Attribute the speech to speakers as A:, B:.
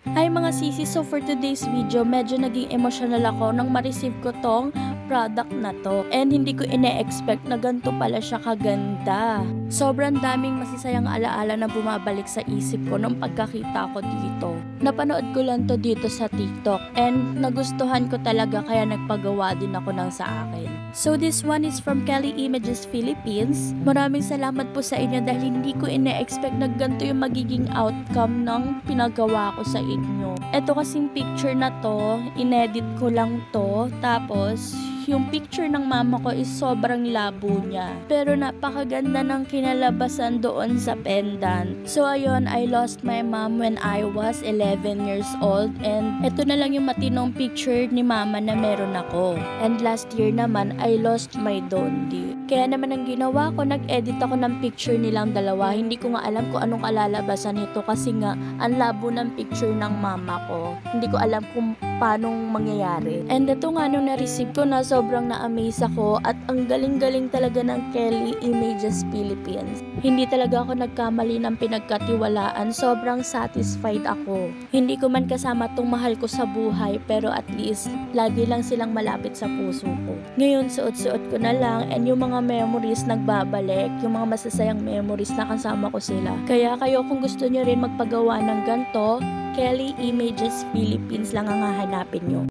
A: Hi mga sisi, so for today's video, medyo naging emotional ako nang ma-receive ko tong product na to. And hindi ko ine-expect na ganito pala siya kaganda. Sobrang daming masisayang alaala na bumabalik sa isip ko nung pagkakita ko dito. Napanood ko lang to dito sa TikTok and nagustuhan ko talaga kaya nagpagawa din ako ng sa akin. So this one is from Kelly Images Philippines. Maraming salamat po sa inyo dahil hindi ko ine-expect na ganito yung magiging outcome ng pinagawa ko sa inyo. Ito kasing picture na to, inedit ko lang to, tapos yung picture ng mama ko is sobrang labo niya. Pero napakaganda ng kinalabasan doon sa pendant. So ayun, I lost my mom when I was 11 years old and ito na lang yung matinong picture ni mama na meron ako. And last year naman, I lost my Dondi. Kaya naman ang ginawa ko, nag-edit ako ng picture nilang dalawa. Hindi ko nga alam kung anong kalalabasan nito kasi nga ang labo ng picture ng mama ko. Hindi ko alam kung paano mangyayari. And ito nga nung na-receive ko na sobrang na-amaze ako at ang galing-galing talaga ng Kelly Images Philippines. Hindi talaga ako nagkamali ng pinagkatiwalaan. Sobrang satisfied ako. Hindi ko man kasama tong mahal ko sa buhay pero at least lagi lang silang malapit sa puso ko. Ngayon suot-suot ko na lang and yung mga memories nagbabalik, yung mga masasayang memories na kasama ko sila. Kaya kayo kung gusto nyo rin magpagawa ng ganito, Kelly Images Philippines lang ang hahanapin nyo.